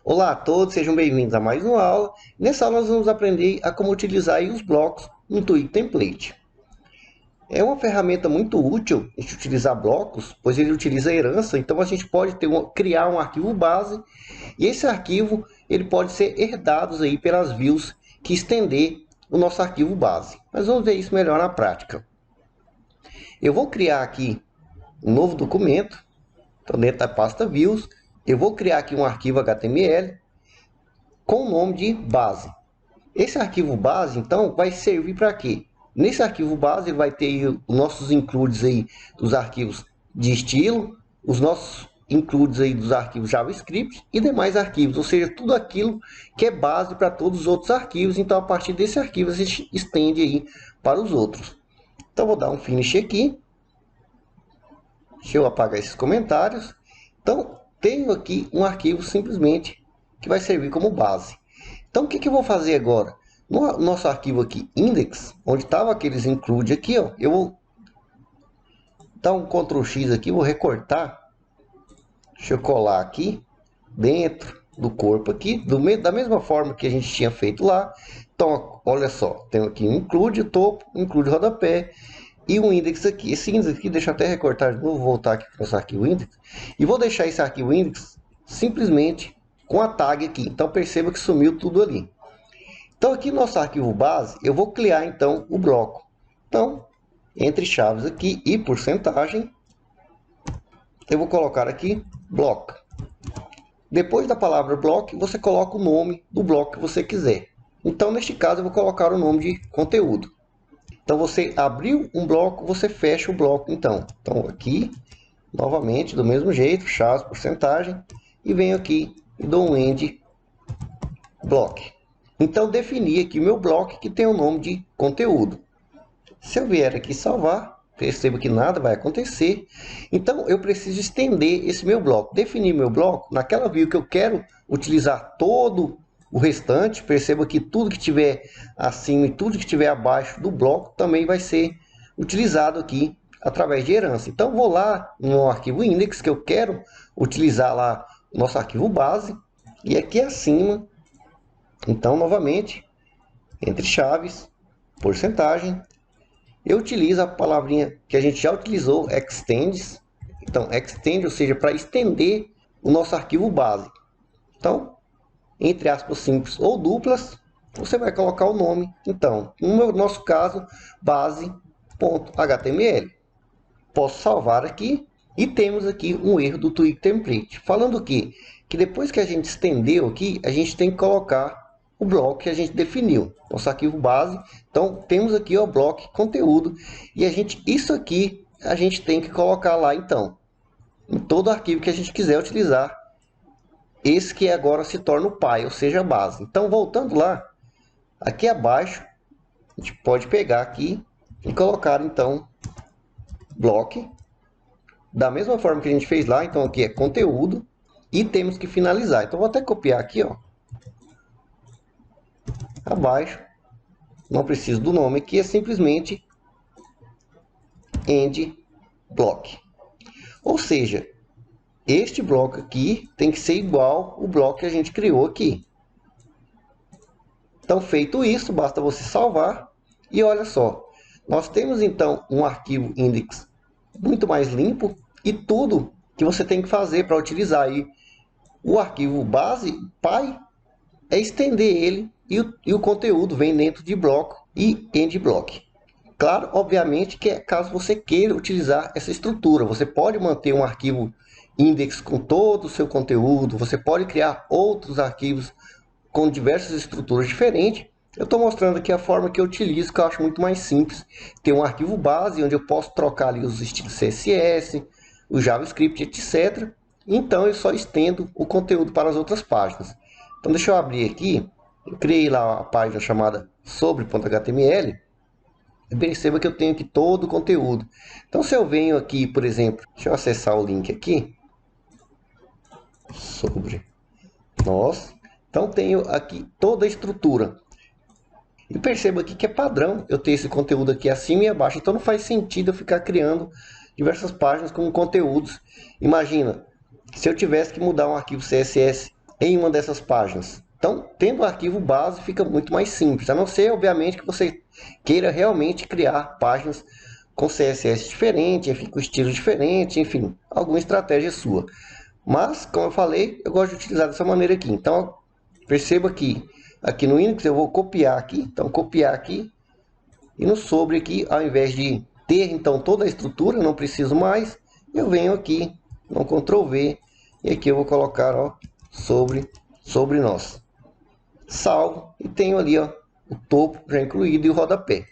Olá a todos, sejam bem-vindos a mais uma aula. Nessa aula nós vamos aprender a como utilizar aí os blocos no Twig Template. É uma ferramenta muito útil a gente utilizar blocos, pois ele utiliza herança, então a gente pode criar um arquivo base e esse arquivo ele pode ser herdado aí pelas views que estender o nosso arquivo base. Mas vamos ver isso melhor na prática. Eu vou criar aqui um novo documento, então dentro da pasta views, eu vou criar aqui um arquivo HTML com o nome de base. Esse arquivo base, então, vai servir para quê? Nesse arquivo base, ele vai ter os nossos includes aí dos arquivos de estilo, os nossos includes aí dos arquivos JavaScript e demais arquivos, ou seja, tudo aquilo que é base para todos os outros arquivos. Então, a partir desse arquivo, a gente estende aí para os outros. Então, vou dar um finish aqui. Deixa eu apagar esses comentários. Então, tenho aqui um arquivo simplesmente que vai servir como base. Então, o que eu vou fazer agora? No nosso arquivo aqui, index, onde estava aqueles include aqui, ó, eu vou dar um Ctrl X aqui, vou recortar. Deixa eu colar aqui, dentro do corpo aqui, da mesma forma que a gente tinha feito lá. Então, olha só, tenho aqui um include topo, um include rodapé e um index aqui. Esse index aqui, deixa eu até recortar de novo, voltar aqui para o nosso arquivo index. E vou deixar esse arquivo index simplesmente com a tag aqui. Então, perceba que sumiu tudo ali. Então, aqui no nosso arquivo base, eu vou criar, então, o bloco. Então, entre chaves aqui e porcentagem, eu vou colocar aqui, bloco. Depois da palavra bloco, você coloca o nome do bloco que você quiser. Então, neste caso, eu vou colocar o nome de conteúdo. Então, você abriu um bloco, você fecha o bloco, então. Então, aqui, novamente, do mesmo jeito, chaves, porcentagem, e venho aqui e dou um end block. Então, defini aqui o meu bloco que tem o nome de conteúdo. Se eu vier aqui salvar, perceba que nada vai acontecer. Então, eu preciso estender esse meu bloco. Definir meu bloco naquela view que eu quero utilizar todo o restante. Perceba que tudo que tiver acima e tudo que tiver abaixo do bloco também vai ser utilizado aqui através de herança. Então, vou lá no arquivo index que eu quero utilizar lá o nosso arquivo base. E aqui acima, então, novamente, entre chaves, porcentagem, eu utilizo a palavrinha que a gente já utilizou, extends. Então, extend, ou seja, para estender o nosso arquivo base. Então, entre aspas simples ou duplas, você vai colocar o nome. Então, no nosso caso, base.html. Posso salvar aqui e temos aqui um erro do Twig Template. Falando que depois que a gente estendeu aqui, a gente tem que colocar o bloco que a gente definiu, nosso arquivo base. Então, temos aqui o bloco conteúdo e isso aqui a gente tem que colocar lá, então, em todo arquivo que a gente quiser utilizar. Esse que agora se torna o pai, ou seja, a base. Então, voltando lá, aqui abaixo, a gente pode pegar aqui e colocar, então, bloco, da mesma forma que a gente fez lá. Então, aqui é conteúdo e temos que finalizar. Então, vou até copiar aqui, ó, abaixo, não preciso do nome, que é simplesmente end block. Ou seja, este bloco aqui tem que ser igual ao bloco que a gente criou aqui. Então, feito isso, basta você salvar e olha só, nós temos então um arquivo index muito mais limpo e tudo que você tem que fazer para utilizar aí o arquivo base pai é estender ele e o conteúdo vem dentro de bloco e end block. Claro, obviamente, que caso você queira utilizar essa estrutura, você pode manter um arquivo index com todo o seu conteúdo, você pode criar outros arquivos com diversas estruturas diferentes. Eu estou mostrando aqui a forma que eu utilizo, que eu acho muito mais simples. Tem um arquivo base, onde eu posso trocar ali os estilos CSS, o JavaScript, etc. Então, eu só estendo o conteúdo para as outras páginas. Então, deixa eu abrir aqui. Eu criei lá a página chamada sobre.html. E perceba que eu tenho aqui todo o conteúdo. Então, se eu venho aqui, por exemplo, deixa eu acessar o link aqui. Sobre nós. Então, tenho aqui toda a estrutura. E perceba aqui que é padrão eu ter esse conteúdo aqui acima e abaixo. Então, não faz sentido eu ficar criando diversas páginas com conteúdos. Imagina, se eu tivesse que mudar um arquivo CSS em uma dessas páginas. Então, tendo o arquivo base, fica muito mais simples, a não ser, obviamente, que você queira realmente criar páginas com CSS diferente, enfim, com estilo diferente, enfim, alguma estratégia sua. Mas, como eu falei, eu gosto de utilizar dessa maneira aqui. Então, perceba que aqui no Linux eu vou copiar aqui, então copiar aqui, e no sobre aqui, ao invés de ter então toda a estrutura, não preciso mais, eu venho aqui, no Ctrl V, e aqui eu vou colocar, ó, sobre nós. Salvo, e tenho ali, ó, o topo já incluído e o rodapé.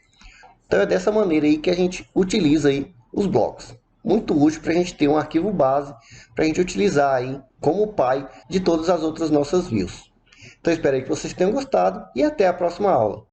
Então é dessa maneira aí que a gente utiliza aí os blocos. Muito útil para a gente ter um arquivo base, para a gente utilizar aí como pai de todas as outras nossas views. Então espero que vocês tenham gostado e até a próxima aula.